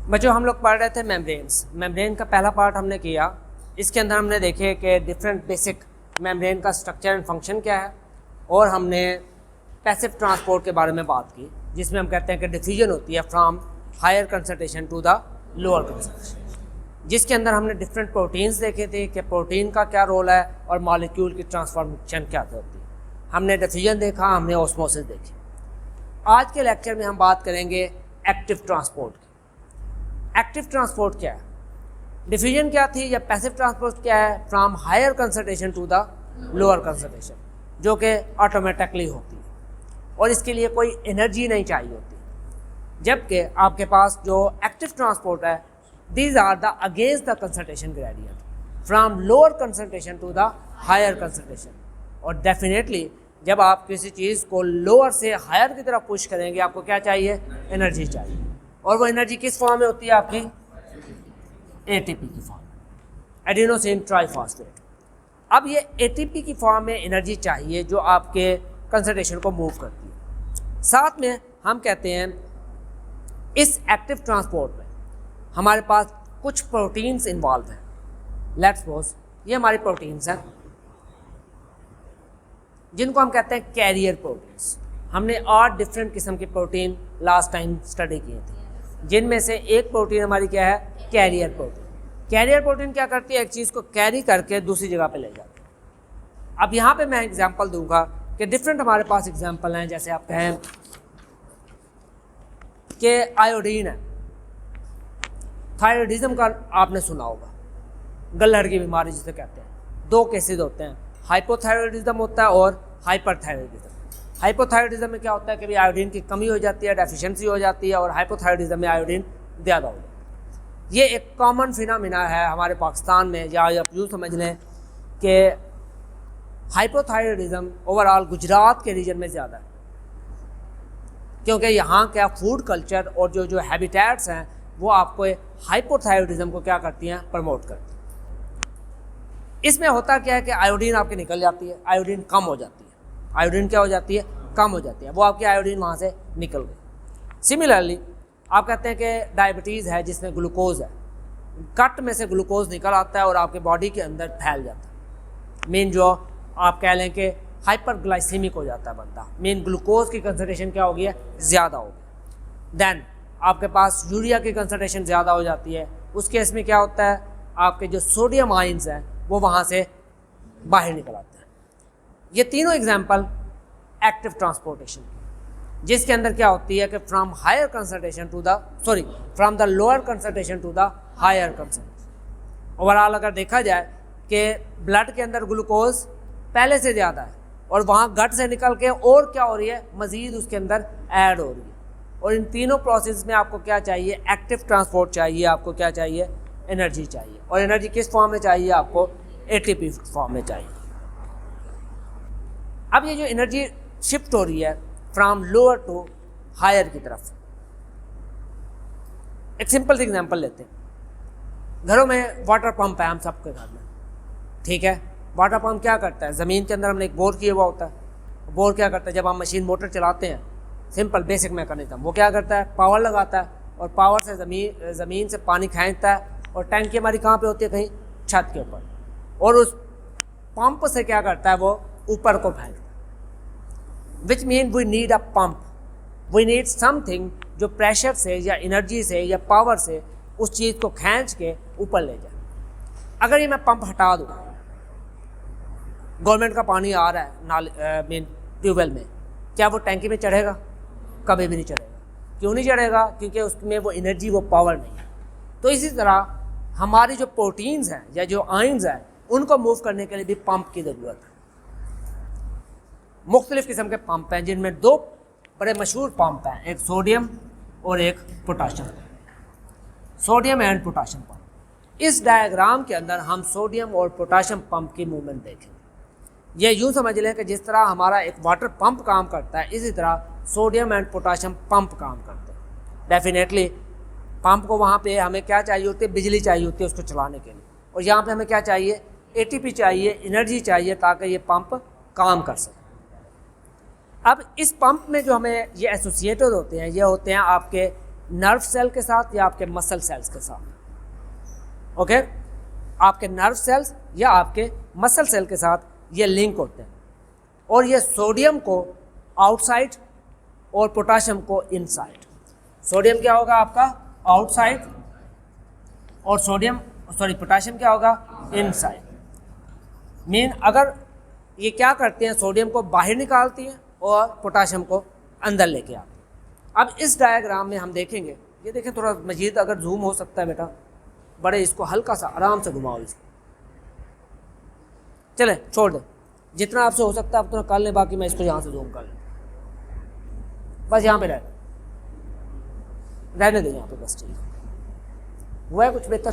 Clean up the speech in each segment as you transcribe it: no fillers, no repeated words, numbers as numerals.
बच्चों हम लोग पढ़ रहे थे मेम्ब्रेन का पहला पार्ट हमने किया। इसके अंदर हमने देखे कि डिफरेंट बेसिक मेम्ब्रेन का स्ट्रक्चर एंड फंक्शन क्या है, और हमने पैसिव ट्रांसपोर्ट के बारे में बात की, जिसमें हम कहते हैं कि डिफ्यूजन होती है from higher concentration to the lower concentration, जिसके अंदर हमने डिफरेंट प्रोटीन्स देखे थे कि प्रोटीन का क्या रोल है और मॉलिक्यूल की ट्रांसफॉर्मेशन क्या होती है। हमने डिफ्यूजन देखा, हमने ऑस्मोसिस देखी। आज के लेक्चर में हम बात करेंगे एक्टिव ट्रांसपोर्ट की। एक्टिव ट्रांसपोर्ट क्या है, डिफ्यूजन क्या थी या पैसिव ट्रांसपोर्ट क्या है, from higher concentration to the lower concentration, जो कि ऑटोमेटिकली होती है और इसके लिए कोई एनर्जी नहीं चाहिए होती। जबकि आपके पास जो एक्टिव ट्रांसपोर्ट है, these are the against the concentration gradient from lower concentration to the higher concentration. और डेफिनेटली जब आप किसी चीज़ को लोअर से हायर की तरफ पुश करेंगे, आपको क्या चाहिए, एनर्जी चाहिए। और वो एनर्जी किस फॉर्म में होती है आपकी, एटीपी की फॉर्म में, एडिनोसिन ट्राइफॉस्फेट। अब ये एटीपी की फॉर्म में एनर्जी चाहिए जो आपके कंसंट्रेशन को मूव करती है। साथ में हम कहते हैं इस एक्टिव ट्रांसपोर्ट में हमारे पास कुछ प्रोटीन्स इन्वॉल्व हैं। लेट्स सपोज ये हमारी प्रोटीन्स हैं जिनको हम कहते हैं कैरियर प्रोटीन्स। हमने 8 डिफरेंट किस्म की प्रोटीन लास्ट टाइम स्टडी किए थे, जिनमें से एक प्रोटीन हमारी क्या है, कैरियर प्रोटीन। कैरियर प्रोटीन क्या करती है, एक चीज़ को कैरी करके दूसरी जगह पे ले जाती है। अब यहाँ पे मैं एग्जांपल दूंगा कि डिफरेंट हमारे पास एग्जांपल हैं। जैसे आप कहें कि आयोडीन है, थायराइडिज्म का आपने सुना होगा, गलहड़ की बीमारी जिसे कहते हैं। 2 केसेस होते हैं, हाइपोथायराइडिज्म होता है और हाइपरथायराइडिज्म। हाइपोथायराइडिज्म में क्या होता है कि आयोडीन की कमी हो जाती है, डेफिशिएंसी हो जाती है, और हाइपोथायराइडिज्म में आयोडीन ज़्यादा हो जाती है। ये एक कॉमन फिनोमिना है हमारे पाकिस्तान में, या आप यूँ समझ लें कि हाइपोथायराइडिज्म ओवरऑल गुजरात के रीजन में ज़्यादा है, क्योंकि यहाँ क्या फूड कल्चर और जो हैबिटेट्स हैं वो आपको हाइपोथायराइडिज्म को क्या करती हैं, प्रमोट करती हैं। इसमें होता क्या है कि आयोडीन आपकी निकल जाती है, आयोडीन कम हो जाती है। आयोडीन क्या हो जाती है, कम हो जाती है, वो आपकी आयोडीन वहाँ से निकल गई। सिमिलरली आप कहते हैं कि डायबिटीज़ है जिसमें ग्लूकोज है, गट में से ग्लूकोज निकल आता है और आपके बॉडी के अंदर फैल जाता है। मेन जो आप कह लें कि हाइपरग्लाइसीमिक हो जाता है बंदा, मेन ग्लूकोज की कंसंट्रेशन क्या हो गई है, ज़्यादा हो गई। देन आपके पास यूरिया की कंसंट्रेशन ज़्यादा हो जाती है। उस केस में क्या होता है, आपके जो सोडियम आयंस हैं वो वहाँ से बाहर निकल आते हैं। ये तीनों एग्जाम्पल एक्टिव ट्रांसपोर्टेशन, जिसके अंदर क्या होती है कि from the lower concentration to the higher concentration. Overall अगर देखा जाए कि ब्लड के अंदर ग्लूकोज पहले से ज़्यादा है और वहाँ गट से निकल के और क्या हो रही है, मज़ीद उसके अंदर ऐड हो रही है। और इन तीनों प्रोसेस में आपको क्या चाहिए, एक्टिव ट्रांसपोर्ट चाहिए, आपको क्या चाहिए, एनर्जी चाहिए। और एनर्जी किस फॉर्म में चाहिए, आपको एटीपी फॉर्म में चाहिए। अब ये जो एनर्जी शिफ्ट हो रही है फ्रॉम लोअर टू हायर की तरफ, एक सिंपल सी एग्जांपल लेते हैं। घरों में वाटर पंप है हम सबके घर में, ठीक है। वाटर पंप क्या करता है, ज़मीन के अंदर हमने एक बोर किया हुआ होता है। बोर क्या करता है, जब हम मशीन मोटर चलाते हैं, सिंपल बेसिक मैकेनिज्म, वो क्या करता है, पावर लगाता है और पावर से ज़मीन से पानी खींचता है। और टैंकी हमारी कहाँ पे होती है, कहीं छत के ऊपर, और उस पंप से क्या करता है, वो ऊपर को फेंकता है। Which mean we need a pump, we need something जो प्रेशर से या एनर्जी से या पावर से उस चीज़ को खींच के ऊपर ले जाए। अगर ये मैं पंप हटा दूँ, गवर्नमेंट का पानी आ रहा है मेन ट्यूबवेल में, क्या वो टैंकी में चढ़ेगा, कभी भी नहीं चढ़ेगा। क्यों नहीं चढ़ेगा, क्योंकि उसमें वो एनर्जी, वो पावर नहीं है। तो इसी तरह हमारी जो प्रोटीन्स हैं या जो आयंस हैं, उनको मूव करने के लिए भी पंप की ज़रूरत है। मुख्तलिफ़ किस्म के पंप हैं, जिनमें 2 बड़े मशहूर पंप हैं, एक सोडियम और एक potassium, sodium and potassium pump. इस डायग्राम के अंदर हम सोडियम और पोटाशियम पंप की मूवमेंट देखेंगे। ये यूँ समझ लें कि जिस तरह हमारा एक वाटर पंप काम करता है, इसी तरह सोडियम एंड पोटाशियम पंप काम करते हैं। डेफिनेटली पंप को वहाँ पे हमें क्या चाहिए होती है, बिजली चाहिए होती है उसको चलाने के लिए। और यहाँ पे हमें क्या चाहिए, एटीपी चाहिए, एनर्जी चाहिए, ताकि ये पंप काम कर सके। अब इस पंप में जो हमें ये एसोसिएटेड होते हैं, ये होते हैं आपके नर्व सेल के साथ या आपके मसल सेल्स के साथ। ओके, आपके नर्व सेल्स या आपके मसल सेल के साथ ये लिंक होते हैं, और ये सोडियम को आउटसाइड और पोटाशियम को इनसाइड। सोडियम क्या होगा आपका आउटसाइड, और पोटाशियम क्या होगा इनसाइड। मीन अगर ये क्या करते हैं, सोडियम को बाहर निकालती हैं और पोटाशियम को अंदर लेके आते हैं। अब इस डायग्राम में हम देखेंगे, ये देखें थोड़ा मजीद अगर जूम हो सकता है बेटा, बड़े इसको हल्का सा आराम से घुमाओ इसको। चले छोड़ दे, जितना आपसे हो सकता है आप तो कर लें, बाकी मैं इसको यहाँ से जूम कर लें। बस यहाँ पे रहने दें यहाँ पे, बस ठीक हुआ है कुछ बेहतर।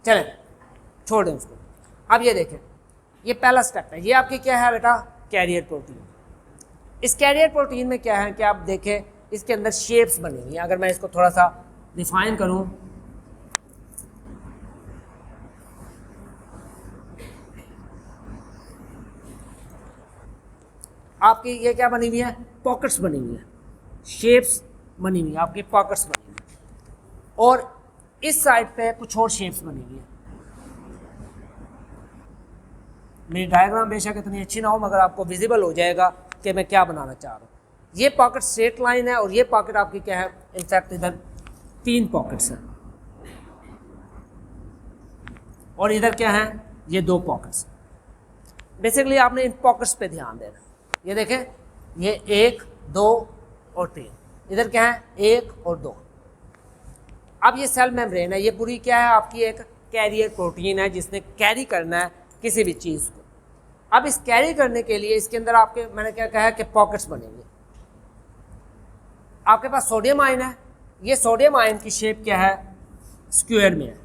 चलें छोड़ दें उसको। अब ये देखें, ये पहला स्टेप है, ये आपकी क्या है बेटा कैरियर प्रोटीन। इस कैरियर प्रोटीन में क्या है कि आप देखें इसके अंदर शेप्स बनी हुई हैं। अगर मैं इसको थोड़ा सा डिफाइन करूं, आपकी ये क्या बनी हुई है, पॉकेट्स बनी हुई है, शेप्स बनी हुई है, आपकी पॉकेट्स बनी हुई है, और इस साइड पे कुछ और शेप्स बनी हुई है। मेरी डायग्राम बेशक इतनी अच्छी ना हो, मगर आपको विजिबल हो जाएगा कि मैं क्या बनाना चाह रहा हूँ। ये पॉकेट स्ट्रेट लाइन है, और ये पॉकेट आपकी क्या है, इनफैक्ट इधर 3 पॉकेट्स हैं, और इधर क्या है, ये 2 पॉकेट्स। बेसिकली आपने इन पॉकेट्स पे ध्यान देना। ये देखें, ये 1, 2 और 3, इधर क्या है 1 और 2। अब ये सेल मेम्ब्रेन है, ये पूरी क्या है आपकी एक कैरियर प्रोटीन है, जिसने कैरी करना है किसी भी चीज़ को। अब इस कैरी करने के लिए इसके अंदर आपके, मैंने क्या कहा कि पॉकेट्स बनेंगे। आपके पास सोडियम आयन है, ये सोडियम आयन की शेप क्या है, स्क्वायर में है।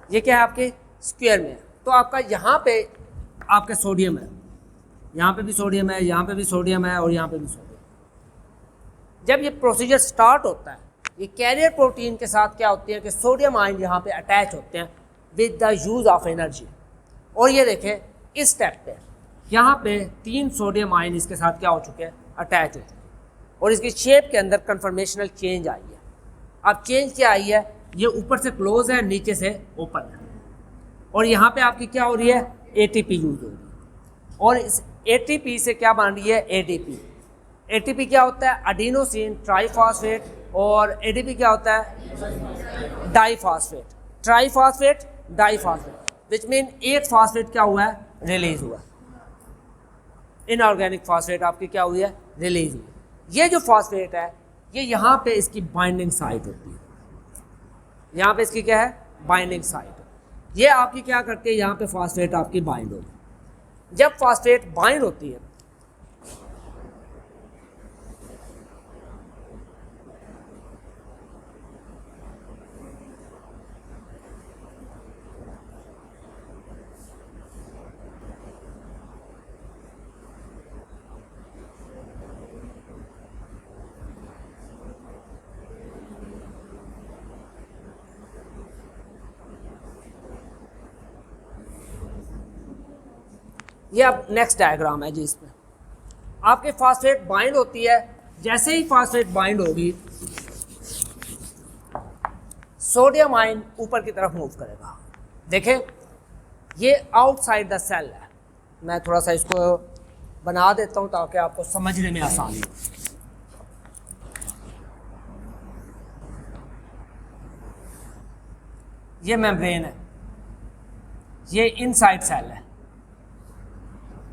ये क्या है आपके स्क्वायर में है। तो आपका यहाँ पे आपका सोडियम है, यहाँ पे भी सोडियम है, यहाँ पे भी सोडियम है, और यहाँ पे भी सोडियम। जब ये प्रोसीजर स्टार्ट होता है, ये कैरियर प्रोटीन के साथ क्या होती है कि सोडियम आयन यहाँ पे अटैच होते हैं with the use of energy. और ये देखें इस स्टेप पे यहाँ पे 3 सोडियम आयन इसके साथ क्या हो चुके हैं, अटैच हो चुके हैं, और इसकी शेप के अंदर कन्फर्मेशनल चेंज आई है। अब चेंज क्या आई है, ये ऊपर से क्लोज है, नीचे से ओपन है, और यहाँ पे आपकी क्या हो रही है, एटीपी यूज हो रही है, और इस एटीपी से क्या बन रही है, एडीपी। एटीपी क्या होता है, एडिनोसिन ट्राइफॉस्फेट, और एडीपी क्या होता है, diphosphate, triphosphate diphosphate, which mean एक फॉस्फेट क्या हुआ है, रिलीज हुआ। इनऑर्गेनिक फॉस्फेट आपकी क्या हुई है, रिलीज हुई। ये जो फॉस्फेट है, ये यहाँ पे इसकी बाइंडिंग साइट होती है, यहाँ पे इसकी क्या है, बाइंडिंग साइट। ये आपकी क्या करती है, यहाँ पे फॉस्फेट आपकी बाइंड होती है। जब फॉस्फेट बाइंड होती है, ये अब नेक्स्ट डायग्राम है जी। इसमें आपके फॉस्फेट बाइंड होती है, जैसे ही फॉस्फेट बाइंड होगी, सोडियम आयन ऊपर की तरफ मूव करेगा। देखें, ये आउटसाइड द सेल है। मैं थोड़ा सा इसको बना देता हूँ ताकि आपको समझने में आसानी हो। ये मेम्ब्रेन है, ये इनसाइड सेल है।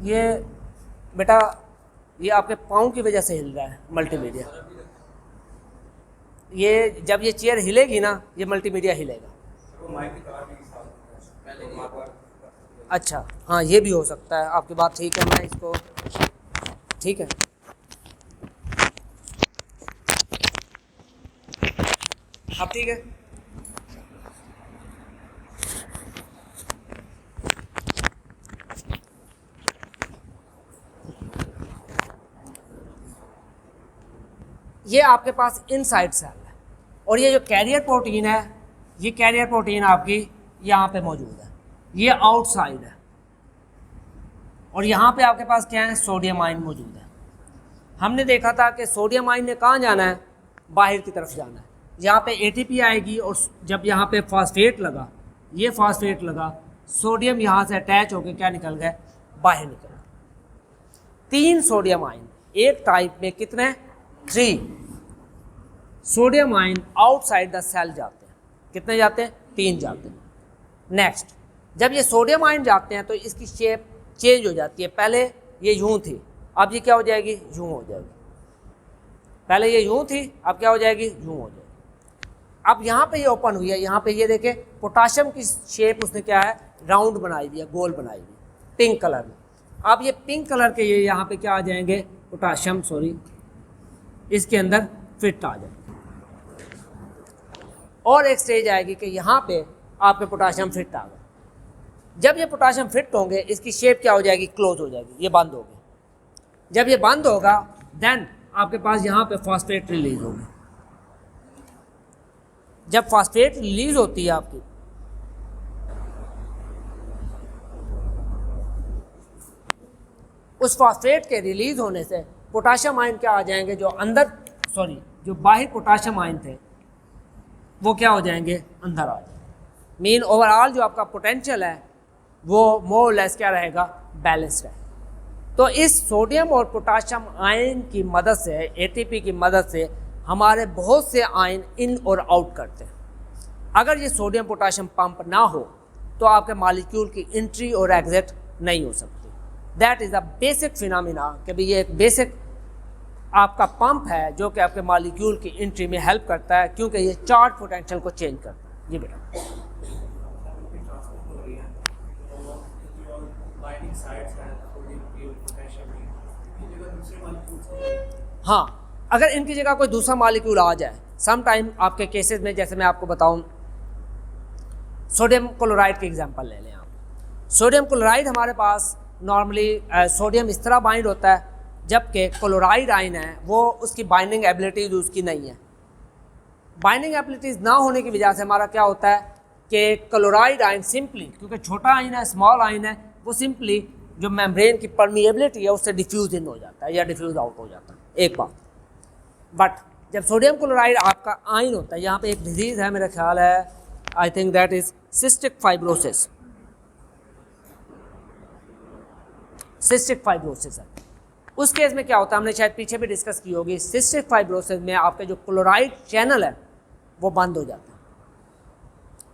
ये बेटा ये आपके पाँव की वजह से हिल रहा है मल्टीमीडिया। ये जब ये चेयर हिलेगी ना, ये मल्टीमीडिया हिलेगा। अच्छा हाँ, ये भी हो सकता है, आपकी बात ठीक है। मैं इसको ठीक है, अब ठीक है। ये आपके पास इनसाइड सेल है, और ये जो कैरियर प्रोटीन है, ये कैरियर प्रोटीन आपकी यहाँ पे मौजूद है, ये आउटसाइड है, और यहाँ पे आपके पास क्या है, सोडियम आयन मौजूद है। हमने देखा था कि सोडियम आयन ने कहाँ जाना है, बाहर की तरफ जाना है। यहाँ पे एटीपी आएगी और जब यहाँ पे फास्फेट लगा, ये फास्फेट लगा, सोडियम यहाँ से अटैच होकर क्या निकल गए, बाहर निकल गए। 3 सोडियम आयन एक टाइप में, कितने, 3 sodium ion outside the cell जाते हैं। कितने जाते हैं, 3 जाते हैं। नेक्स्ट, जब ये सोडियम आयन जाते हैं तो इसकी शेप चेंज हो जाती है। पहले ये यूं थी, अब ये क्या हो जाएगी, यूं हो जाएगी। पहले ये यूं थी, अब क्या हो जाएगी, यूं हो जाएगी। अब यहाँ पे ये ओपन हुई है, यहाँ पे ये देखें पोटाशियम की शेप उसने क्या है, राउंड बनाई हुई है, गोल बनाई हुई, पिंक कलर में। अब ये पिंक कलर के ये यहाँ पे क्या आ जाएंगे, पोटाशियम, सॉरी, इसके अंदर फिट आ जाएंगे। और एक स्टेज आएगी कि यहाँ पे आपके पोटाशियम फिट आ गए। जब ये पोटाशियम फिट होंगे, इसकी शेप क्या हो जाएगी, क्लोज हो जाएगी, ये बंद होगी। जब ये बंद होगा, देन आपके पास यहाँ पे फॉस्फेट रिलीज होगी। जब फॉस्फेट रिलीज होती है आपकी, उस फॉस्फेट के रिलीज होने से पोटाशियम आयन क्या आ जाएंगे, जो अंदर, सॉरी, जो बाहर पोटाशियम आयन थे वो क्या हो जाएंगे, अंदर आ जाएंगे। मीन ओवरऑल जो आपका पोटेंशियल है वो मोर लेस क्या रहेगा, बैलेंस्ड है। तो इस सोडियम और पोटाशियम आयन की मदद से, एटीपी की मदद से हमारे बहुत से आयन इन और आउट करते हैं। अगर ये सोडियम पोटाशियम पंप ना हो तो आपके मॉलिक्यूल की एंट्री और एग्जिट नहीं हो सकती। That is a basic phenomena कि भाई ये एक बेसिक आपका पंप है जो कि आपके मॉलिक्यूल की एंट्री में हेल्प करता है, क्योंकि ये चार्ज पोटेंशियल को चेंज करता है। जी बेटा, हाँ, अगर इनकी जगह कोई दूसरा मॉलिक्यूल आ जाए, सम टाइम आपके केसेस में, जैसे मैं आपको बताऊं, सोडियम क्लोराइड की एग्जांपल ले लें आप। सोडियम क्लोराइड हमारे पास नॉर्मली सोडियम इस तरह बाइंड होता है, जबकि क्लोराइड आयन है वो उसकी बाइंडिंग एबिलिटीज उसकी नहीं है। बाइंडिंग एबिलिटीज ना होने की वजह से हमारा क्या होता है कि क्लोराइड आयन सिंपली, क्योंकि छोटा आयन है, स्मॉल आयन है, वो सिंपली जो मेम्ब्रेन की परमिएबिलिटी है उससे डिफ्यूज इन हो जाता है या डिफ्यूज आउट हो जाता है, एक बात। बट जब सोडियम क्लोराइड आपका आयन होता है, यहाँ पे एक डिजीज़ है मेरा ख्याल है, I think that is cystic fibrosis. Cystic fibrosis है। उस केस में क्या होता है, हमने शायद पीछे भी डिस्कस की होगी, सिस्टिक फाइब्रोसिस में आपके जो क्लोराइड चैनल है वो बंद हो जाता है,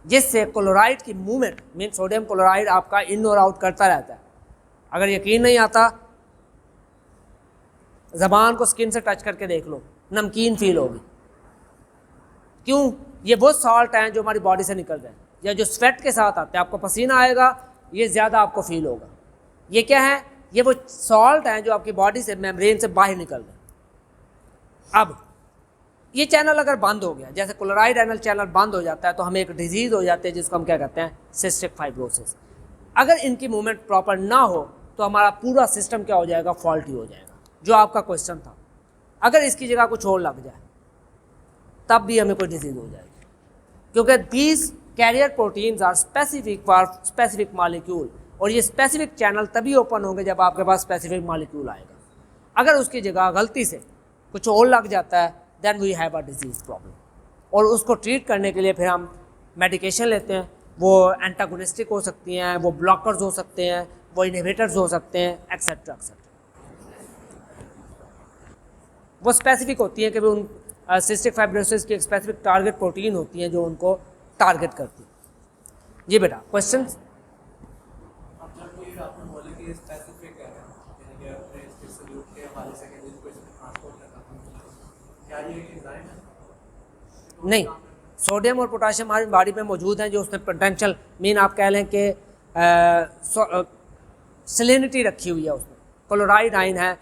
जिससे क्लोराइड की मूवमेंट, मीन सोडियम क्लोराइड आपका इन और आउट करता रहता है। अगर यकीन नहीं आता, ज़बान को स्किन से टच करके देख लो, नमकीन फील होगी। क्यों? ये वो सॉल्ट हैं जो हमारी बॉडी से निकल रहे हैं, या जो स्वेट के साथ आते हैं, आपको पसीना आएगा, ये ज़्यादा आपको फील होगा। ये क्या है? ये वो सॉल्ट हैं जो आपकी बॉडी से, मेम्ब्रेन से बाहर निकल रहे हैं। अब ये चैनल अगर बंद हो गया, जैसे क्लोराइड एनल चैनल बंद हो जाता है, तो हमें एक डिजीज़ हो जाती है जिसको हम क्या कहते हैं, सिस्टिक फाइब्रोसिस। अगर इनकी मूवमेंट प्रॉपर ना हो तो हमारा पूरा सिस्टम क्या हो जाएगा, फॉल्टी हो जाएगा। जो आपका क्वेश्चन था, अगर इसकी जगह कुछ और लग जाए तब भी हमें कोई डिजीज़ हो जाएगी, क्योंकि these carrier proteins are specific for specific molecule, और ये स्पेसिफिक चैनल तभी ओपन होंगे जब आपके पास स्पेसिफिक मॉलिक्यूल आएगा। अगर उसकी जगह गलती से कुछ और लग जाता है, then we have a disease problem, और उसको ट्रीट करने के लिए फिर हम मेडिकेशन लेते हैं। वो एंटागोनिस्टिक हो सकती हैं, वो ब्लॉकर्स हो सकते हैं, वो इनहिबिटर्स हो सकते हैं, एक्सेट्रा एक्सेट्रा। वो स्पेसिफिक होती हैं कि उन सिस्टिक फाइब्रोसिस की एक स्पेसिफिक टारगेट प्रोटीन होती हैं जो उनको टारगेट करती है। जी बेटा, क्वेश्चन? नहीं, सोडियम और पोटाशियम हमारी बॉडी में मौजूद हैं, जो उसने पोटेंशियल, मीन आप कह लें कि सलिनिटी रखी हुई है उसमें। क्लोराइड आयन है,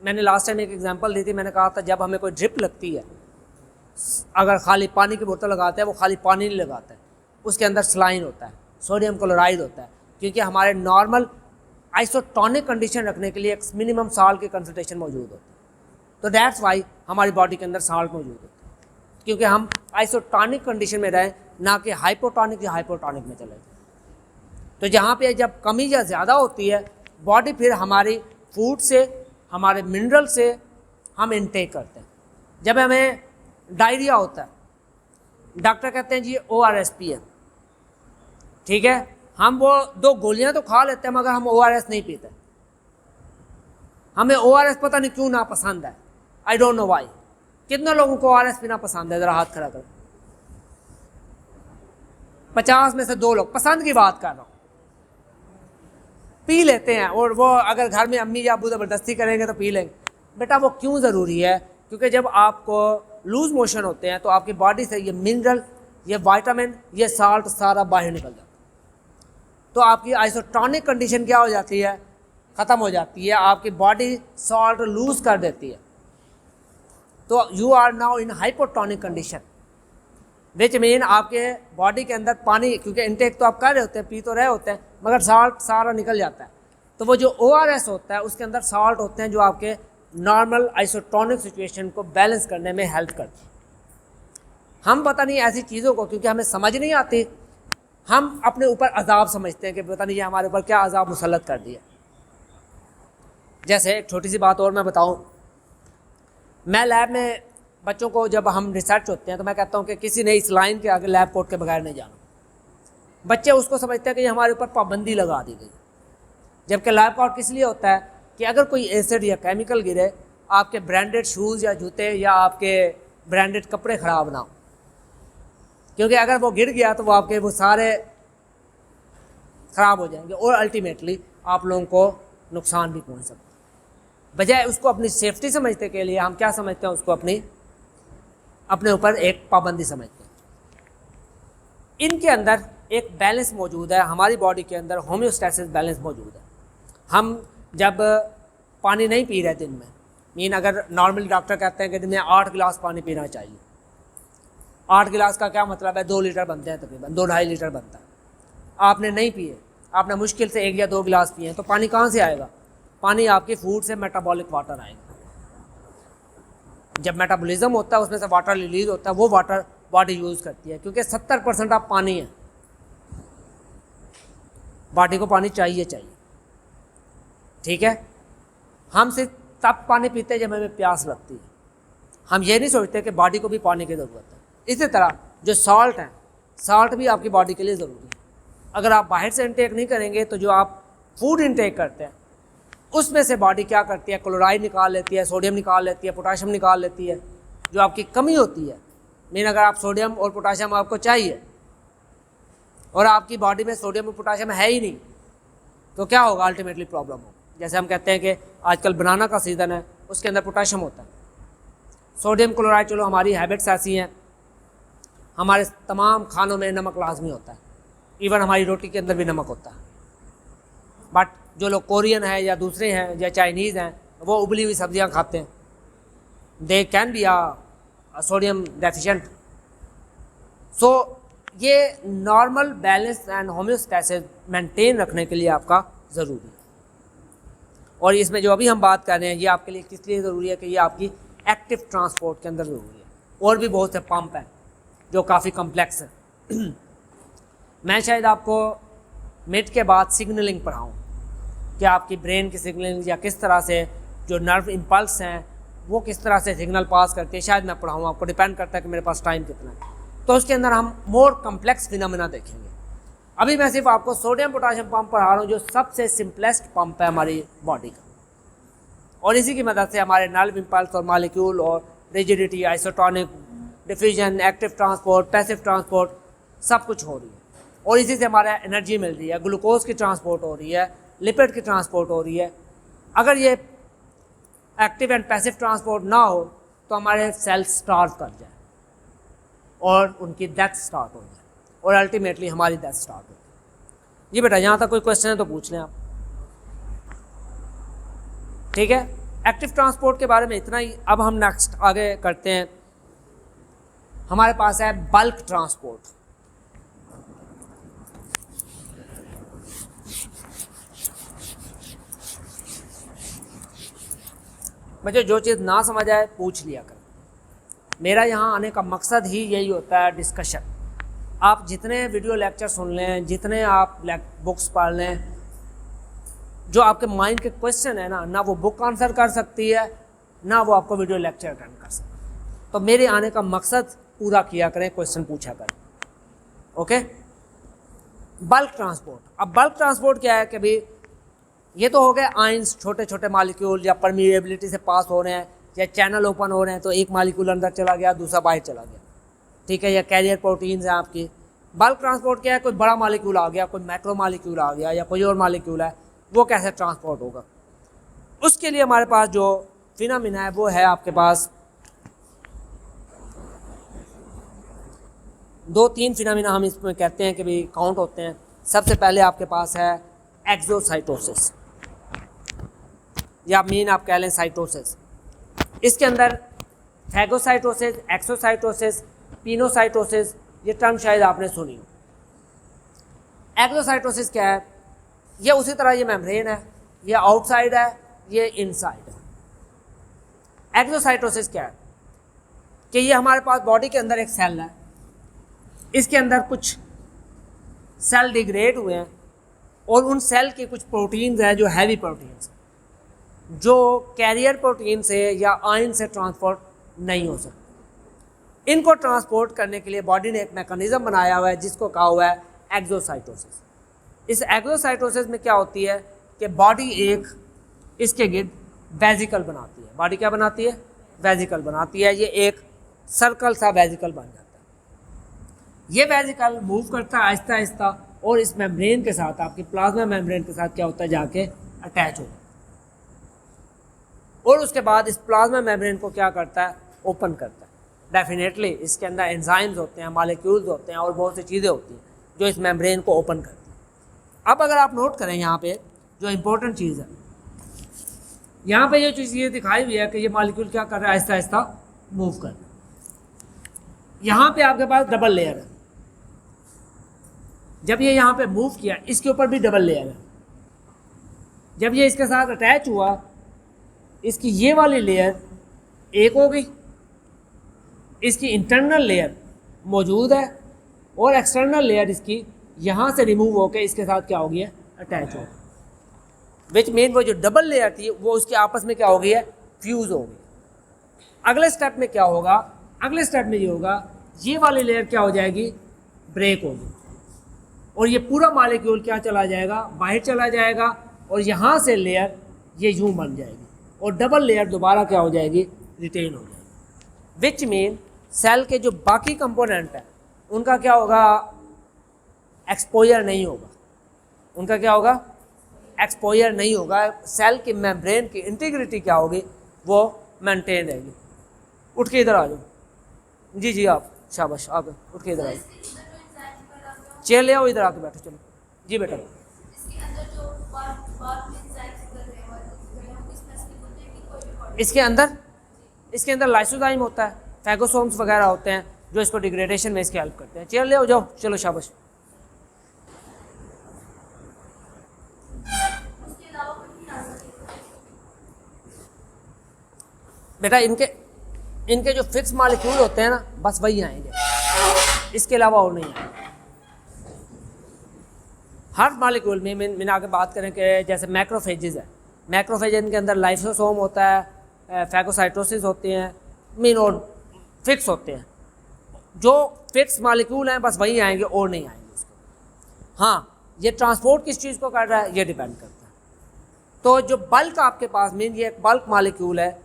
मैंने लास्ट टाइम एक एग्जांपल दी थी, मैंने कहा था जब हमें कोई ड्रिप लगती है, अगर खाली पानी की बोतल लगाते हैं, वो खाली पानी नहीं लगाता है, उसके अंदर सलाइन होता है, सोडियम क्लोराइड होता है, क्योंकि हमारे नॉर्मल आइसोटोनिक कंडीशन रखने के लिए एक मिनिमम साल्ट की कंसंट्रेशन मौजूद होती है। तो दैट्स वाई हमारी बॉडी के अंदर साल्ट मौजूद होता है। क्योंकि हम आइसोटोनिक कंडीशन में रहें, ना कि हाइपोटोनिक या हाइपोटोनिक में चले। तो जहाँ पे जब कमी या ज़्यादा होती है, बॉडी फिर हमारी फूड से, हमारे मिनरल से हम इनटेक करते हैं। जब हमें डायरिया होता है, डॉक्टर कहते हैं जी ORS पिए, ठीक है, हम वो 2 गोलियां तो खा लेते हैं मगर हम ORS नहीं पीते। हमें ORS पता नहीं क्यों ना पसंद है, आई डोंट नो वाई। कितने लोगों को ORS पीना पसंद है, ज़रा हाथ खड़ा करो। 50 में से 2 लोग, पसंद की बात कर रहा हूँ, पी लेते हैं। और वो अगर घर में अम्मी या अबू ज़बरदस्ती करेंगे तो पी लेंगे। बेटा वो क्यों ज़रूरी है? क्योंकि जब आपको लूज मोशन होते हैं तो आपकी बॉडी से ये मिनरल, ये विटामिन, ये साल्ट सारा बाहर निकल जाता है। तो आपकी आइसोटोनिक कंडीशन क्या हो जाती है? ख़त्म हो जाती है। आपकी बॉडी सॉल्ट लूज कर देती है। तो you are now in hypotonic condition, which mean आपके बॉडी के अंदर पानी, क्योंकि इनटेक तो आप कर रहे होते हैं, पी तो रहे होते हैं, मगर साल्ट सारा निकल जाता है। तो वो जो ORS होता है उसके अंदर साल्ट होते हैं जो आपके नॉर्मल आइसोटोनिक सिचुएशन को बैलेंस करने में हेल्प करते हैं। हम पता नहीं ऐसी चीज़ों को, क्योंकि हमें समझ नहीं आती, हम अपने ऊपर अजाब समझते हैं कि पता नहीं ये हमारे ऊपर क्या अजाब मुसल्लत कर दिया। जैसे एक छोटी सी बात और मैं बताऊं, मैं लैब में बच्चों को, जब हम रिसर्च होते हैं तो मैं कहता हूं कि किसी ने इस लाइन के आगे लैब कोट के बगैर नहीं जाना। बच्चे उसको समझते हैं कि ये हमारे ऊपर पाबंदी लगा दी गई, जबकि लैब कोट किस लिए होता है कि अगर कोई एसिड या केमिकल गिरे, आपके ब्रांडेड शूज़ या जूते या आपके ब्रांडेड कपड़े ख़राब ना हो, क्योंकि अगर वो गिर गया तो वो आपके वो सारे ख़राब हो जाएंगे और अल्टीमेटली आप लोगों को नुकसान भी पहुंच सकता है। बजाय उसको अपनी सेफ्टी समझते के लिए हम क्या समझते हैं, उसको अपने ऊपर एक पाबंदी समझते हैं। इनके अंदर एक बैलेंस मौजूद है, हमारी बॉडी के अंदर होम्योस्टैसिस बैलेंस मौजूद है। हम जब पानी नहीं पी रहे दिन में, मीन अगर नॉर्मल डॉक्टर कहते हैं कि दिन में 8 गिलास पानी पीना चाहिए, 8 गिलास का क्या मतलब है? 2 लीटर बनते हैं, तकरीबन 2-2.5 लीटर बनता है। आपने नहीं पिए, आपने मुश्किल से 1 या 2 गिलास पिए, तो पानी कहाँ से आएगा? पानी आपकी फूड से मेटाबॉलिक वाटर आएगा। जब मेटाबॉलिज्म होता है उसमें से वाटर रिलीज होता है, वो वाटर बॉडी यूज़ करती है, क्योंकि 70% आप पानी है। बॉडी को पानी चाहिए, ठीक है। हम सिर्फ तब पानी पीते हैं जब हमें प्यास लगती है। हम ये नहीं सोचते कि बॉडी को भी पानी की ज़रूरत है। इसी तरह जो सॉल्ट है, सॉल्ट भी आपकी बॉडी के लिए ज़रूरी है। अगर आप बाहर से इंटेक नहीं करेंगे तो जो आप फूड इंटेक करते हैं उसमें से बॉडी क्या करती है? क्लोराइड निकाल लेती है, सोडियम निकाल लेती है, पोटाशियम निकाल लेती है, जो आपकी कमी होती है। मीन अगर आप सोडियम और पोटाशियम आपको चाहिए और आपकी बॉडी में सोडियम और पोटाशियम है ही नहीं, तो क्या होगा? अल्टीमेटली प्रॉब्लम होगा। जैसे हम कहते हैं कि आजकल बनाना का सीज़न है, उसके अंदर पोटाशियम होता है, सोडियम क्लोराइड। चलो हमारी हैबिट्स ऐसी हैं, हमारे तमाम खानों में नमक लाजमी होता है, इवन हमारी रोटी के अंदर भी नमक होता है। बट जो लोग कोरियन है या दूसरे हैं या चाइनीज़ हैं, वो उबली हुई सब्जियां खाते हैं, they can be sodium deficient. So ये normal balance and homeostasis maintain रखने के लिए आपका ज़रूरी है। और इसमें जो अभी हम बात कर रहे हैं ये आपके लिए किस लिए ज़रूरी है कि ये आपकी एक्टिव ट्रांसपोर्ट के अंदर ज़रूरी है। और भी बहुत से पंप हैं जो काफ़ी कम्प्लेक्स है। मैं शायद आपको मिड के बाद सिग्नलिंग पढ़ाऊँ कि आपकी ब्रेन की सिग्नलिंग या किस तरह से जो नर्व इम्पल्स हैं वो किस तरह से सिग्नल पास करती है, शायद मैं पढ़ाऊँ, आपको डिपेंड करता है कि मेरे पास टाइम कितना है। तो उसके अंदर हम मोर कम्प्लेक्स फिनोमेना देखेंगे। अभी मैं सिर्फ आपको सोडियम पोटाशियम पंप पढ़ा रहा हूँ जो सबसे सिंपलेस्ट पंप है हमारी बॉडी का, और इसी की मदद से हमारे नर्व इम्पल्स और मॉलिक्यूल और rigidity, isotonic, diffusion, active transport, passive transport सब कुछ हो रही है। और इसी से हमारा एनर्जी मिल रही है, ग्लूकोज की ट्रांसपोर्ट हो रही है, लिपिड की ट्रांसपोर्ट हो रही है। अगर ये एक्टिव एंड पैसिव ट्रांसपोर्ट ना हो तो हमारे सेल्स स्टार्व कर जाए और उनकी डेथ स्टार्ट हो जाए और अल्टीमेटली हमारी डेथ स्टार्ट हो जाए। जी बेटा, यहाँ तक कोई क्वेश्चन है तो पूछ लें आप, ठीक है। एक्टिव ट्रांसपोर्ट के बारे में इतना ही। अब हम नेक्स्ट आगे करते हैं। हमारे पास है बल्क ट्रांसपोर्ट। मुझे जो चीज़ ना समझ आए पूछ लिया कर। मेरा यहाँ आने का मकसद ही यही होता है, डिस्कशन। आप जितने वीडियो लेक्चर सुन लें, जितने आप बुक्स पढ़ लें, जो आपके माइंड के क्वेश्चन है ना वो बुक आंसर कर सकती है, ना वो आपको वीडियो लेक्चर अटेंड कर सकती है। तो मेरे आने का मकसद पूरा किया करें, क्वेश्चन पूछा करें। ओके। Bulk transport. अब बल्क ट्रांसपोर्ट क्या है कि भाई ये तो हो गए आयंस, छोटे छोटे मालिक्यूल या परमिएबिलिटी से पास हो रहे हैं, या चैनल ओपन हो रहे हैं तो एक मालिक्यूल अंदर चला गया, दूसरा बाहर चला गया, ठीक है, या कैरियर प्रोटीन्स हैं आपकी। बल्क ट्रांसपोर्ट क्या है, कोई बड़ा मालिक्यूल आ गया, कोई मैक्रो मालिक्यूल आ गया, या कोई और मालिक्यूल है, वो कैसे ट्रांसपोर्ट होगा। उसके लिए हमारे पास जो फिनोमेना है वो है आपके पास 2-3 फिनोमेना हम इसमें कहते हैं कि भाई काउंट होते हैं। सबसे पहले आपके पास है एक्सोसाइटोसिस, या मेन आप कह लें साइटोसिस। इसके अंदर फैगोसाइटोसिस, एक्सोसाइटोसिस, पिनोसाइटोसिस, ये टर्म शायद आपने सुनी हो। एक्सोसाइटोसिस क्या है, ये उसी तरह ये मेम्ब्रेन है, ये आउटसाइड है, ये इनसाइड है। एक्सोसाइटोसिस क्या है कि ये हमारे पास बॉडी के अंदर एक सेल है, इसके अंदर कुछ सेल डिग्रेड हुए हैं और उन सेल के कुछ प्रोटीन्स हैं जो हैवी प्रोटीन्स, जो कैरियर प्रोटीन से या आयन से ट्रांसपोर्ट नहीं हो सकते। इनको ट्रांसपोर्ट करने के लिए बॉडी ने एक मैकेनिज्म बनाया हुआ है जिसको कहा हुआ है एक्सोसाइटोसिस। इस एक्सोसाइटोसिस में क्या होती है कि बॉडी एक इसके गिर्द वेजिकल बनाती है। बॉडी क्या बनाती है, वेजिकल बनाती है। ये एक सर्कल सा वेजिकल बन जाता है। ये वेजिकल मूव करता है आहिस्ता आहिस्ता और इस मेम्ब्रेन के साथ, आपकी प्लाज्मा मेम्ब्रेन के साथ क्या होता है, जाके अटैच होता है। और उसके बाद इस प्लाज्मा मेम्ब्रेन को क्या करता है, ओपन करता है। डेफिनेटली इसके अंदर एंजाइम्स होते हैं, मॉलिक्यूल्स होते हैं और बहुत सी चीज़ें होती हैं जो इस मेम्ब्रेन को ओपन करती हैं। अब अगर आप नोट करें यहाँ पे जो इम्पोर्टेंट चीज़ है, यहाँ पे ये चीज़ ये दिखाई हुई है कि ये मॉलिक्यूल क्या कर रहा है, आहिस्ता आहिस्ता मूव कर रहा है। यहाँ पे आपके पास डबल लेयर है। जब ये यहाँ पे मूव किया, इसके ऊपर भी डबल लेयर है। जब ये इसके साथ अटैच हुआ, इसकी ये वाली लेयर एक हो गई, इसकी इंटरनल लेयर मौजूद है और एक्सटर्नल लेयर इसकी यहाँ से रिमूव होकर इसके साथ क्या हो गई है, अटैच हो गई। विच मीन वो जो डबल लेयर थी वो उसके आपस में क्या हो गई है, फ्यूज़ हो गई। अगले स्टेप में क्या होगा, अगले स्टेप में ये होगा, ये वाली लेयर क्या हो जाएगी, ब्रेक होगी और ये पूरा मॉलिक्यूल क्या चला जाएगा, बाहर चला जाएगा और यहाँ से लेयर ये यूँ बन जाएगी और डबल लेयर दोबारा क्या हो जाएगी, रिटेन हो जाएगी। विच मीन सेल के जो बाकी कंपोनेंट है उनका क्या होगा, एक्सपोजर नहीं होगा। उनका क्या होगा, एक्सपोजर नहीं होगा। सेल की मेम्ब्रेन की इंटीग्रिटी क्या होगी, वो मेंटेन रहेगी। उठ के इधर आ जाओ। जी जी आप शाबाश, आप उठ के इधर आ जाओ। चेयर ले आओ, इधर आके बैठो। चलो जी बेटा। इसके अंदर लाइसोजाइम होता है, फैगोसोम्स वगैरह होते हैं जो इसको डिग्रेडेशन में इसकी हेल्प करते हैं। चेयर ले आओ, जाओ, चलो शाबाश। बेटा इनके जो फिक्स मॉलिक्यूल होते हैं ना, बस वही आएंगे, इसके अलावा और नहीं आएंगे। हर मॉलिक्यूल में मैंने आगे बात करें कि जैसे मैक्रोफेजेस है, मैक्रोफेज इनके अंदर लाइसोसोम होता है, फैगोसाइटोसिस होते हैं, मीन और फिक्स होते हैं। जो फिक्स मॉलिक्यूल हैं बस वही आएंगे और नहीं आएंगे उसके। हाँ, ये ट्रांसपोर्ट किस चीज़ को कर रहा है ये डिपेंड करता है। तो जो बल्क आपके पास, मीन ये एक बल्क मॉलिक्यूल है,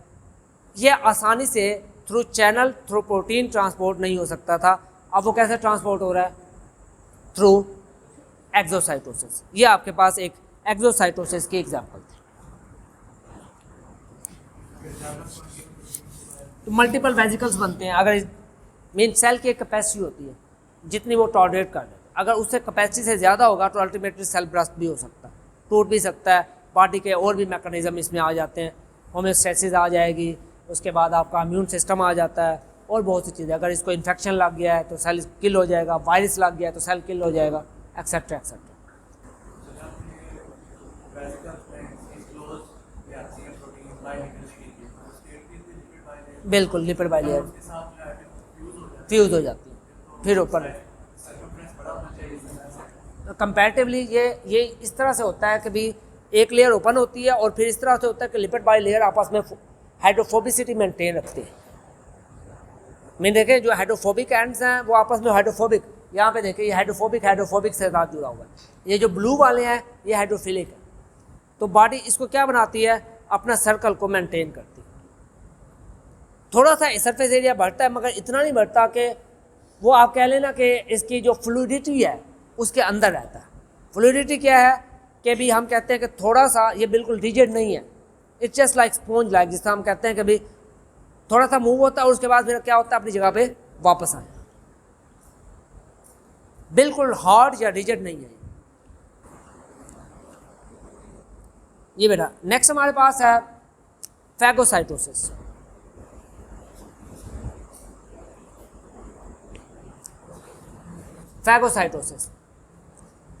ये आसानी से through channel, through protein transport नहीं हो सकता था। अब वो कैसे ट्रांसपोर्ट हो रहा है, थ्रू एक्सोसाइटोसिस। ये आपके पास एक एक्सोसाइटोसिस की एग्जांपल थी। तो मल्टीपल वेजिकल्स बनते हैं। अगर मेन सेल की एक कैपेसिटी होती है जितनी वो टॉलरेट कर देते, अगर उससे कैपेसिटी से ज़्यादा होगा तो अल्टीमेटली सेल ब्रस्ट भी हो सकता है, टूट भी सकता है। बॉडी के और भी मैकेनिज्म इसमें आ जाते हैं, होम्योस्टेसिस आ जाएगी, उसके बाद आपका इम्यून सिस्टम आ जाता है और बहुत सी चीज़ें। अगर इसको इन्फेक्शन लग गया है तो सेल किल हो जाएगा, वायरस लग गया है तो सेल किल हो जाएगा, एक्सेट्रा एक्सेट्रा। बिल्कुल, लिपिड बाइलेयर। फ्यूज़ हो जाती है फिर ऊपर। तो कंपैरेटिवली ये इस तरह से होता है कि भी एक लेयर ओपन होती है और फिर इस तरह से होता है कि लिपिड बाई लेयर आपस में हाइड्रोफोबिसिटी मेंटेन रखते हैं। मैं देखें जो हाइड्रोफोबिक एंड्स हैं वो आपस में हाइड्रोफोबिक, यहाँ पे देखें ये हाइड्रोफोबिक से साथ जुड़ा हुआ है। ये जो ब्लू वाले हैं ये हाइड्रोफिलिक है। तो बॉडी इसको क्या बनाती है, अपना सर्कल को मेंटेन करती है। थोड़ा सा सरफेस एरिया बढ़ता है मगर इतना नहीं बढ़ता कि वो आप कह लेना कि इसकी जो फ्लूइडिटी है उसके अंदर रहता है। फ्लूइडिटी क्या है कि भी हम कहते हैं कि थोड़ा सा ये बिल्कुल रिजिड नहीं है, it's just like sponge like, जिससे हम कहते हैं कि भी थोड़ा सा मूव होता है और उसके बाद फिर क्या होता है अपनी जगह पे वापस आए, बिल्कुल हार्ड या रिजिड नहीं है ये बेटा। नेक्स्ट हमारे पास है फैगोसाइटोसिस।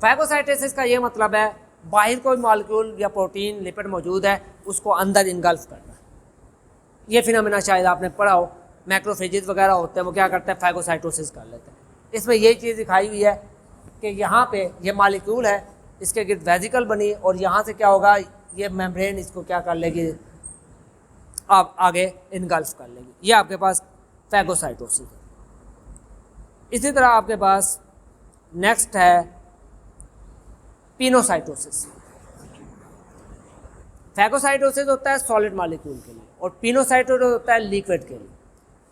फैगोसाइटोसिस का ये मतलब है बाहर कोई मॉलिक्यूल या प्रोटीन लिपिड मौजूद है उसको अंदर इनगल्फ करना। ये फिनोमेना शायद आपने पढ़ा हो, मैक्रोफेजेस वगैरह होते हैं वो क्या करते हैं, फैगोसाइटोसिस कर लेते हैं। इसमें यही चीज़ दिखाई हुई है कि यहाँ पे ये मॉलिक्यूल है, इसके गिर्द वेजिकल बनी और यहाँ से क्या होगा, ये मेम्ब्रेन इसको क्या कर लेगी, आप आगे इनगल्फ कर लेगी। ये आपके पास फैगोसाइटोसिस है। इसी तरह आपके पास नेक्स्ट है पिनोसाइटोसिस। फैगोसाइटोसिस होता है सॉलिड मॉलिक्यूल के लिए और पिनोसाइटोसिस होता है लिक्विड के लिए।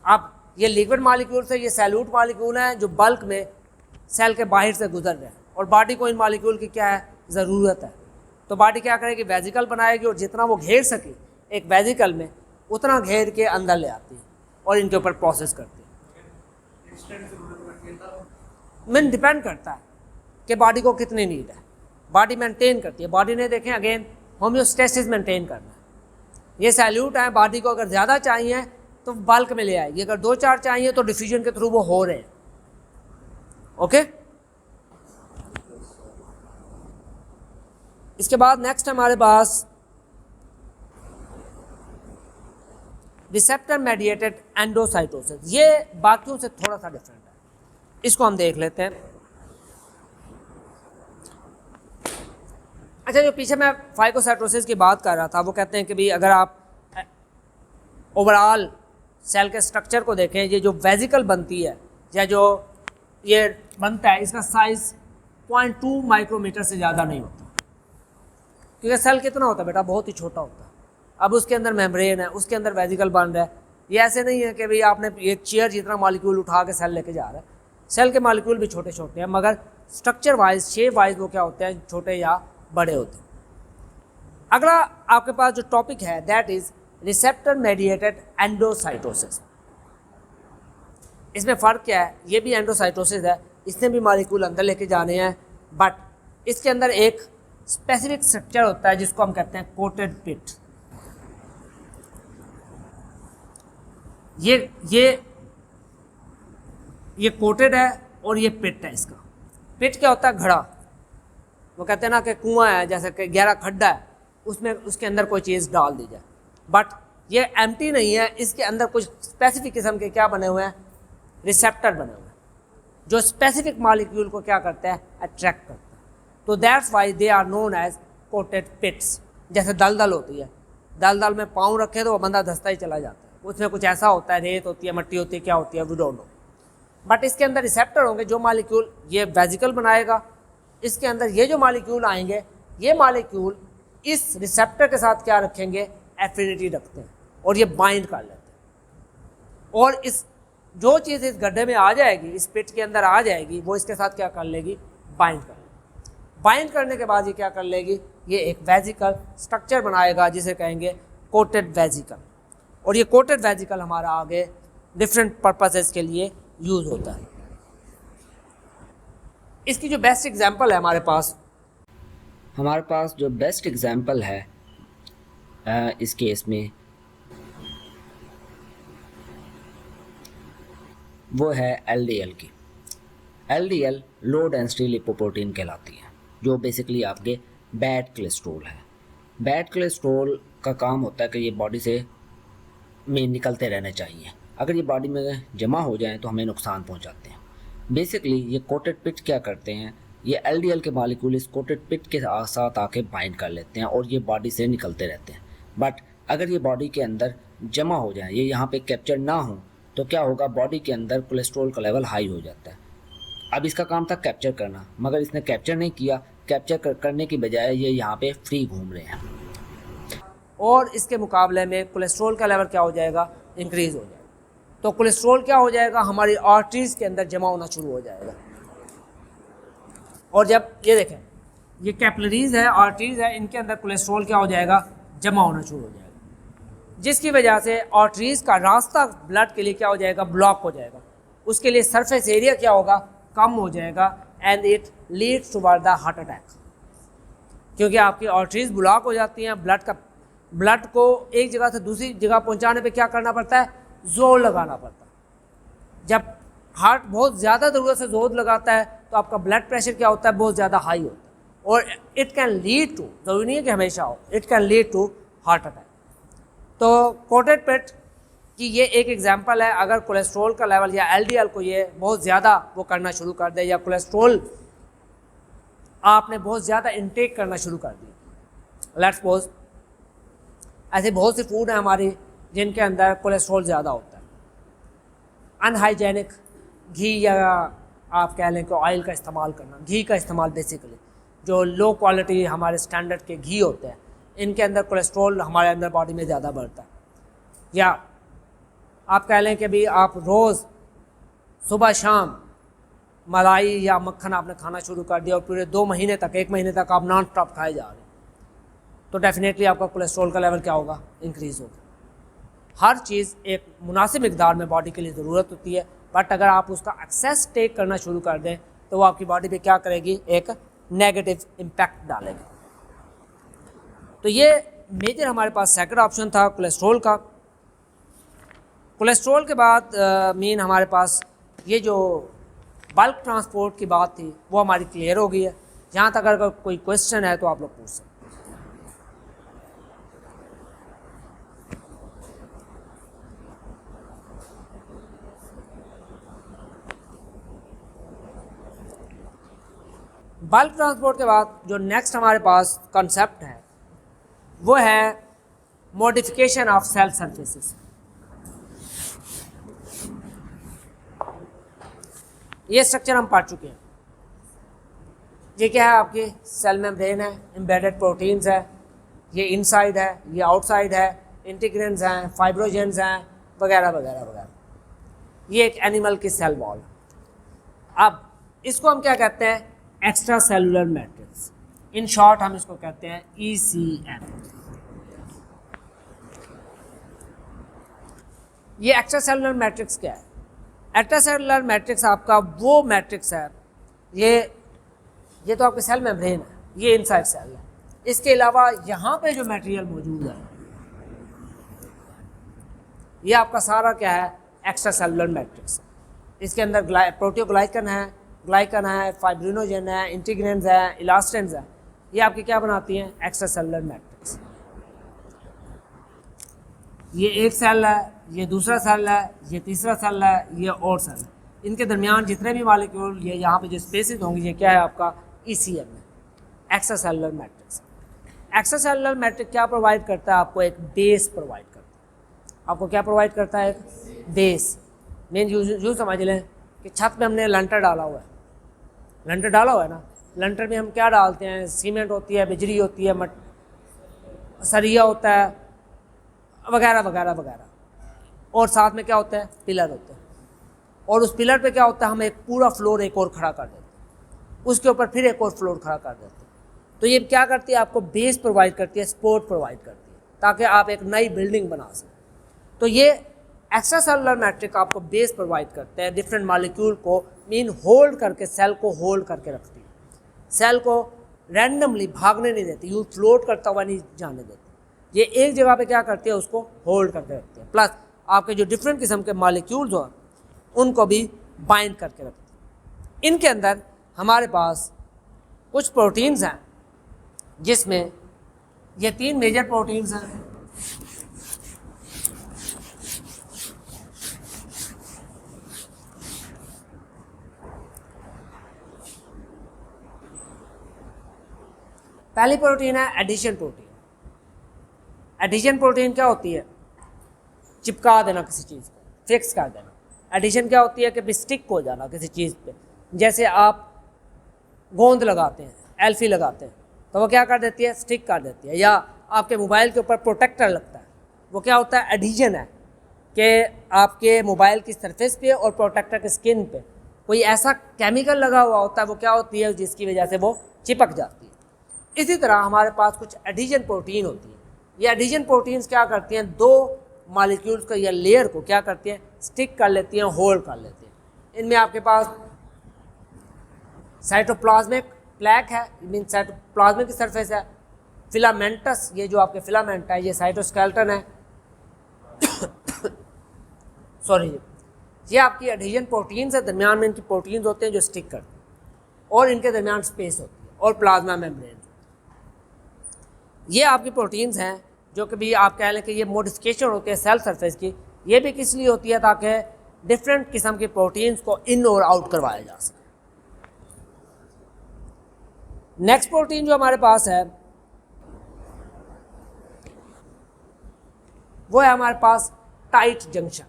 अब ये लिक्विड मॉलिक्यूल से ये सैल्यूट मॉलिक्यूल हैं जो बल्क में सेल के बाहर से गुजर रहे हैं और बॉडी को इन मॉलिक्यूल की क्या है, ज़रूरत है। तो बॉडी क्या करेगी, वेजिकल बनाएगी और जितना वो घेर सके एक वेजिकल में उतना घेर के अंदर ले आती है और इनके ऊपर प्रोसेस करती है। में डिपेंड करता है कि बॉडी को कितनी नीड है, बॉडी मेंटेन करती है। बॉडी ने देखें अगेन होम्योस्टेसिस मेंटेन करना है। ये सैल्यूट है, बॉडी को अगर ज़्यादा चाहिए तो बल्क में ले आएगी, अगर 2-4 चाहिए तो डिफ्यूजन के थ्रू वो हो रहे हैं। ओके, इसके बाद नेक्स्ट हमारे पास रिसेप्टर मेडिएटेड एंडोसाइटोसिस। ये बाकियों से थोड़ा सा डिफरेंट है, इसको हम देख लेते हैं। अच्छा, जो पीछे मैं फैगोसाइटोसिस की बात कर रहा था वो कहते हैं कि भाई अगर आप ओवरऑल सेल के स्ट्रक्चर को देखें, ये जो वेजिकल बनती है या जो ये बनता है इसका साइज 0.2 माइक्रोमीटर से ज़्यादा नहीं होता, क्योंकि सेल कितना होता है बेटा, बहुत ही छोटा होता है। अब उसके अंदर मेम्ब्रेन है, उसके अंदर वेजिकल बन रहा है। ये ऐसे नहीं है कि भाई आपने ये चेयर जितना मॉलिक्यूल उठा के सेल लेके जा रहा है। सेल के मॉलिक्यूल भी छोटे छोटे हैं मगर स्ट्रक्चर वाइज, शेप वाइज वो क्या होते हैं, छोटे या बड़े होते हैं। अगला आपके पास जो टॉपिक है that is receptor mediated endocytosis. इसमें फ़र्क क्या है, ये भी एंडोसाइटोसिस है, इसने भी मॉलिक्यूल अंदर लेके जाने हैं बट इसके अंदर एक स्पेसिफिक स्ट्रक्चर होता है जिसको हम कहते हैं कोटेड पिट। ये कोटेड है और ये पिट है। इसका पिट क्या होता है, घड़ा। वो कहते हैं ना कि कुआं है, जैसे कि गहरा खड्डा है, उसमें उसके अंदर कोई चीज़ डाल दी जाए, बट ये एम्प्टी नहीं है, इसके अंदर कुछ स्पेसिफिक किस्म के क्या बने हुए हैं, रिसेप्टर बने हुए हैं जो स्पेसिफिक मॉलिक्यूल को क्या करता है, अट्रैक्ट करता है। तो that's why they are known as coated pits. जैसे दलदल होती है, दलदल में पाँव रखे तो वो बंदा धंसता ही चला जाता है, उसमें कुछ ऐसा होता है, रेत होती है, मट्टी होती है, क्या होती है, वी डोंट नो, बट इसके अंदर रिसेप्टर होंगे। जो मॉलिक्यूल ये वेजिकल बनाएगा, इसके अंदर ये जो मॉलिक्यूल आएंगे, ये मॉलिक्यूल इस रिसेप्टर के साथ क्या रखेंगे, एफिनिटी रखते हैं और ये बाइंड कर लेते हैं। और इस जो चीज़ इस गड्ढे में आ जाएगी, इस पिट के अंदर आ जाएगी, वो इसके साथ क्या कर लेगी, बाइंड कर लेगी। बाइंड करने के बाद ये क्या कर लेगी, ये एक वेजिकल स्ट्रक्चर बनाएगा जिसे कहेंगे कोटेड वेजिकल। और ये कोटेड वेजिकल हमारा आगे डिफरेंट पर्पसेस के लिए यूज़ होता है। इसकी जो बेस्ट एग्जांपल है हमारे पास जो बेस्ट एग्जांपल है इस केस में वो है LDL की। LDL लो डेंसिटी लिपोप्रोटीन कहलाती है, जो बेसिकली आपके बैड कोलेस्ट्रॉल है। बैड कोलेस्ट्रॉल का काम होता है कि ये बॉडी से में निकलते रहने चाहिए। अगर ये बॉडी में जमा हो जाएं तो हमें नुकसान पहुंचाते हैं। बेसिकली ये कोटेड पिट क्या करते हैं, ये एलडीएल के मॉलिक्यूल इस कोटेड पिट के साथ आके बाइंड कर लेते हैं और ये बॉडी से निकलते रहते हैं। बट अगर ये बॉडी के अंदर जमा हो जाए, ये यहाँ पे कैप्चर ना हो, तो क्या होगा, बॉडी के अंदर कोलेस्ट्रॉल का लेवल हाई हो जाता है। अब इसका काम था कैप्चर करना, मगर इसने कैप्चर नहीं किया। कैप्चर करने की बजाय ये यहाँ पे फ्री घूम रहे हैं और इसके मुकाबले में कोलेस्ट्रॉल का लेवल क्या हो जाएगा, इंक्रीज़ हो जाएगा। तो कोलेस्ट्रॉल क्या हो जाएगा, हमारी आर्टरीज़ के अंदर जमा होना शुरू हो जाएगा। और जब ये देखें, ये कैपिलरीज है, आर्टरीज़ है, इनके अंदर कोलेस्ट्रॉल क्या हो जाएगा, जमा होना शुरू हो जाएगा, जिसकी वजह से आर्टरीज़ का रास्ता ब्लड के लिए क्या हो जाएगा, ब्लॉक हो जाएगा। उसके लिए सरफेस एरिया क्या होगा, कम हो जाएगा and it leads toward the heart attack. क्योंकि आपकी आर्टरीज़ ब्लॉक हो जाती हैं, ब्लड को एक जगह से दूसरी जगह पहुंचाने पे क्या करना पड़ता है, जोर लगाना पड़ता है। जब हार्ट बहुत ज़्यादा ज़रूरत से जोर लगाता है तो आपका ब्लड प्रेशर क्या होता है, बहुत ज़्यादा हाई होता है और इट कैन लीड टू, ज़रूरी नहीं है कि हमेशा हो, it can lead to heart attack. तो कोटेड पिट कि ये एक एग्जांपल है। अगर कोलेस्ट्रॉल का लेवल या एलडीएल को ये बहुत ज़्यादा वो करना शुरू कर दे, या कोलेस्ट्रॉल आपने बहुत ज़्यादा इनटेक करना शुरू कर दिया, लेट्स सपोज ऐसे बहुत सी फूड हैं हमारी जिनके अंदर कोलेस्ट्रॉल ज़्यादा होता है, अनहाइजेनिक घी या आप कह लें कि ऑयल का इस्तेमाल करना, घी का इस्तेमाल बेसिकली जो लो क्वालिटी हमारे स्टैंडर्ड के घी होते हैं, इनके अंदर कोलेस्ट्रॉल हमारे अंदर बॉडी में ज़्यादा बढ़ता है। या आप कह लें कि भी आप रोज़ सुबह शाम मलाई या मक्खन आपने खाना शुरू कर दिया और पूरे 2 महीने तक, 1 महीने तक आप नॉन स्टॉप खाए जा रहे हैं, तो डेफिनेटली आपका कोलेस्ट्रॉल का लेवल क्या होगा, इंक्रीज़ होगा। हर चीज़ एक मुनासिब मिकदार में बॉडी के लिए ज़रूरत होती है, बट अगर आप उसका एक्सेस टेक करना शुरू कर दें तो वो आपकी बॉडी पे क्या करेगी, एक नेगेटिव इम्पैक्ट डालेगी। तो ये मेजर हमारे पास सेकंड ऑप्शन था कोलेस्ट्रॉल का। कोलेस्ट्रॉल के बाद मीन हमारे पास ये जो बल्क ट्रांसपोर्ट की बात थी वो हमारी क्लियर हो गई है। जहाँ तक अगर कोई क्वेश्चन है तो आप लोग पूछ सकते हैं। बल्क ट्रांसपोर्ट के बाद जो नेक्स्ट हमारे पास कॉन्सेप्ट है वो है मॉडिफिकेशन ऑफ सेल सर्फेसिस। ये स्ट्रक्चर हम पढ़ चुके हैं। ये क्या है, आपकी सेल मेम्ब्रेन है, एम्बेडेड प्रोटीन्स है, ये इनसाइड है, ये आउटसाइड है, इंटीग्रेंस हैं, फाइब्रोजेंस हैं, वगैरह वगैरह वगैरह। ये एक एनिमल की सेल वॉल। अब इसको हम क्या कहते हैं, extra cellular matrix. In short हम इसको कहते हैं ECM। ये एक्स्ट्रा सेलुलर मैट्रिक्स क्या है? एक्स्ट्रा सेलुलर मैट्रिक्स आपका वो मैट्रिक्स है, ये तो आपके सेल मेम्ब्रेन है, ये इनसाइड सेल है। इसके अलावा यहाँ पे जो मटेरियल मौजूद है ये आपका सारा क्या है, एक्स्ट्रा सेलुलर मैट्रिक्स। इसके अंदर प्रोटियोग्लाइकन है, फाइब्रिनोजन है, इंटीग्रेंस है, इलास्टिन्स है। ये आपकी क्या बनाती हैं, एक्स्ट्रा सेलुलर मैट्रिक्स। ये एक सेल है, ये दूसरा सेल है, ये तीसरा सेल है, ये और सेल है। इनके दरमियान जितने भी मॉलिक्यूल ये यहाँ पे जो स्पेसेस होंगी, ये क्या है आपका ECM है, extra cellular matrix. Extra cellular matrix क्या प्रोवाइड करता है, आपको एक बेस प्रोवाइड करता है। आपको क्या प्रोवाइड करता है, एक बेस। मेन यूँ समझ लें कि छत पे हमने लंटर डाला हुआ है, लंटर डाला हुआ है ना, लंटर में हम क्या डालते हैं, सीमेंट होती है, बिजली होती है, सरिया होता है, वगैरह वगैरह वगैरह, और साथ में क्या होता है, पिलर होते हैं। और उस पिलर पे क्या होता है, हम एक पूरा फ्लोर एक और खड़ा कर देते हैं, उसके ऊपर फिर एक और फ्लोर खड़ा कर देते हैं। तो ये क्या करती है, आपको बेस प्रोवाइड करती है, सपोर्ट प्रोवाइड करती है, ताकि आप एक नई बिल्डिंग बना सकें। तो ये एक्स्ट्रा सेलुलर मैट्रिक्स आपको बेस प्रोवाइड करते हैं, डिफरेंट मॉलिक्यूल को मीन होल्ड करके, सेल को होल्ड करके रखती है, सेल को रैंडमली भागने नहीं देती, यूँ फ्लोट करता हुआ नहीं जाने देती। ये एक जगह पे क्या करती है, उसको होल्ड करके रखती है। प्लस आपके जो डिफरेंट किस्म के मॉलिक्यूल्स हो उनको भी बाइंड करके रखती है। इनके अंदर हमारे पास कुछ प्रोटीन्स हैं, जिसमें ये 3 मेजर प्रोटीन्स हैं। पहली प्रोटीन है एडिशन प्रोटीन। एडिशन प्रोटीन क्या होती है? चिपका देना किसी चीज़ को, फिक्स कर देना। एडिशन क्या होती है? कि स्टिक हो जाना किसी चीज़ पे। जैसे आप गोंद लगाते हैं, एल्फी लगाते हैं, तो वो क्या कर देती है? स्टिक कर देती है। या आपके मोबाइल के ऊपर प्रोटेक्टर लगता है, वो क्या होता है? एडिशन है कि आपके मोबाइल की सरफेस पे और प्रोटेक्टर की स्किन पे कोई ऐसा केमिकल लगा हुआ होता है, वो क्या होती है? जिसकी वजह से वो चिपक जाती है। इसी तरह हमारे पास कुछ एडिशन प्रोटीन होती है। ये एडिशन प्रोटीन्स क्या करती हैं? दो मॉलिक्यूल्स को या लेयर को क्या करती हैं? स्टिक कर लेती हैं, होल्ड कर लेती हैं। इनमें आपके पास साइटोप्लाज्मिक प्लैक है, मीन साइटोप्लाज्मिक की सरफेस है। फिलामेंटस, ये जो आपके फिलामेंट है, ये साइटोस्केलेटन है सॉरी, ये आपकी एडिशन प्रोटीन से दरमियान में इनकी प्रोटीन्स होते हैं जो स्टिक करते हैं, और इनके दरमियान स्पेस होती है और प्लाज्मा मेम्ब्रेन। ये आपकी प्रोटीन्स हैं जो कि भी आप कह लें कि ये मॉडिफिकेशन होती है सेल सरफेस की। ये भी किस लिए होती है? ताकि डिफरेंट किस्म की प्रोटीन्स को इन और आउट करवाया जा सके। नेक्स्ट प्रोटीन जो हमारे पास है वो है हमारे पास टाइट जंक्शन।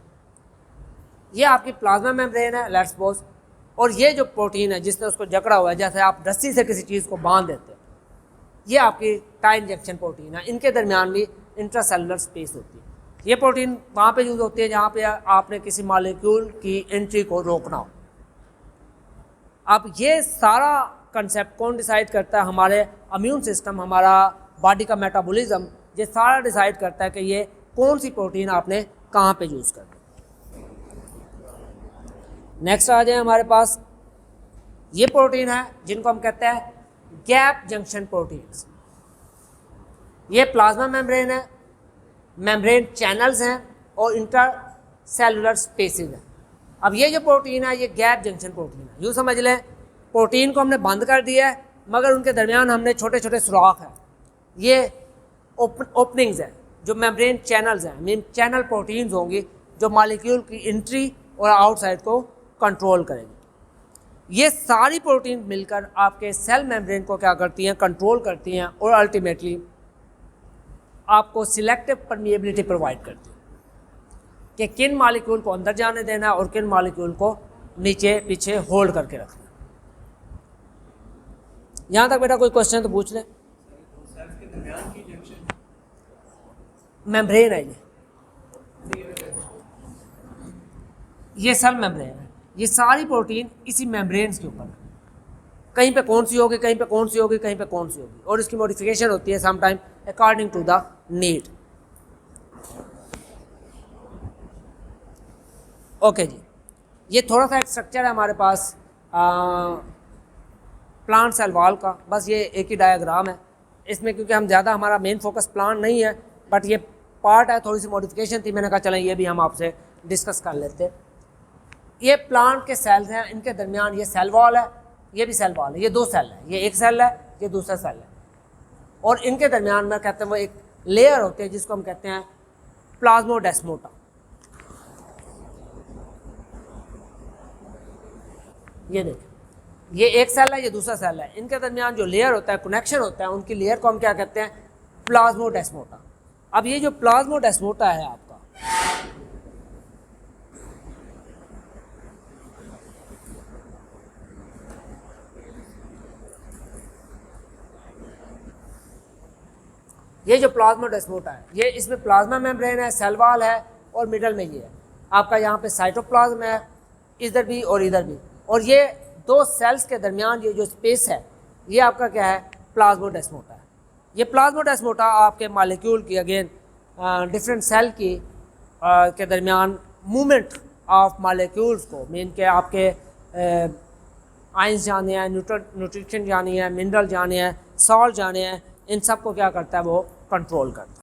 ये आपकी प्लाज्मा मेम्ब्रेन है, लेट्स सपोज, और ये जो प्रोटीन है जिसने उसको जकड़ा हुआ है, जैसे आप रस्सी से किसी चीज़ को बांध देते हैं, ये आपकी टाइट जंक्शन प्रोटीन है। इनके दरमियान भी इंट्रासेलुलर स्पेस होती है। ये प्रोटीन वहाँ पे यूज़ होती है जहाँ पे आपने किसी मॉलिक्यूल की एंट्री को रोकना हो। अब ये सारा कंसेप्ट कौन डिसाइड करता है? हमारे इम्यून सिस्टम, हमारा बॉडी का मेटाबॉलिज्म, ये सारा डिसाइड करता है कि ये कौन सी प्रोटीन आपने कहाँ पे यूज़ करनी। नेक्स्ट आ जाए हमारे पास, ये प्रोटीन है जिनको हम कहते हैं गैप जंक्शन प्रोटीन्स। ये प्लाज्मा मेम्ब्रेन है, मेम्ब्रेन चैनल्स हैं और इंटरसेलुलर स्पेसेस हैं। अब ये जो प्रोटीन है ये गैप जंक्शन प्रोटीन है। यूँ समझ लें प्रोटीन को हमने बंद कर दिया है, मगर उनके दरमियान हमने छोटे छोटे सुराख हैं, ये ओपनिंग्स हैं जो मेम्ब्रेन चैनल्स हैं। मीन चैनल प्रोटीन्स होंगी जो मॉलिक्यूल की एंट्री और आउटसाइड को कंट्रोल करेंगे। ये सारी प्रोटीन मिलकर आपके सेल मेम्ब्रेन को क्या करती हैं? कंट्रोल करती हैं और अल्टीमेटली आपको सिलेक्टिव परमिएबिलिटी प्रोवाइड करती है कि किन मॉलिक्यूल को अंदर जाने देना है और किन मॉलिक्यूल को नीचे पीछे होल्ड करके रखना। यहाँ तक बेटा कोई क्वेश्चन तो पूछ ले। मेम्ब्रेन है ये सेल मेम्ब्रेन है। ये सारी प्रोटीन इसी मेम्ब्रेन्स के ऊपर, कहीं पे कौन सी होगी, कहीं पे कौन सी होगी, कहीं पे कौन सी होगी, और इसकी मॉडिफिकेशन होती है sometime according to the need. Okay जी, ये थोड़ा सा एक स्ट्रक्चर है हमारे पास प्लांट सेल वॉल का। बस ये एक ही डायग्राम है इसमें, क्योंकि हम ज़्यादा हमारा मेन फोकस प्लांट नहीं है, बट ये पार्ट है, थोड़ी सी मॉडिफिकेशन थी, मैंने कहा चलें ये भी हम आपसे डिस्कस कर लेते। ये प्लांट के सेल्स हैं, इनके दरमियान ये सेल वॉल है, ये भी सेल वॉल है, ये दो सेल है, ये एक सेल है, ये दूसरा सेल है, और इनके दरमियान में कहते हैं वो एक लेयर होती है जिसको हम कहते हैं प्लाज्मोडेस्मोटा। ये देखिए, ये एक सेल है, ये दूसरा सेल है, इनके दरमियान जो लेयर होता है, कनेक्शन होता है, उनकी लेयर को हम क्या कहते हैं? प्लाज्मोडेस्मोटा। अब ये जो प्लाज्मोडेस्मोटा है आपका, ये जो प्लाज्मोडेस्मोटा है, ये इसमें प्लाज्मा मेम्ब्रेन है, सेल वॉल है, और मिडल में ये है आपका, यहाँ पे साइटोप्लाज्म है, इधर भी और इधर भी, और ये दो सेल्स के दरमियान ये जो स्पेस है ये आपका क्या है? प्लाज्मोडेस्मोटा है। ये प्लाज्मोडेस्मोटा आपके मॉलिक्यूल की, अगेन डिफरेंट सेल की के दरमियान मूवमेंट ऑफ मॉलिक्यूल्स को, मीन के आपके आइंस जाने हैं, न्यूट्रिशन जानी है, मिनरल जाने हैं, सॉल्ट जाने हैं, इन सब को क्या करता है? वो कंट्रोल करता है।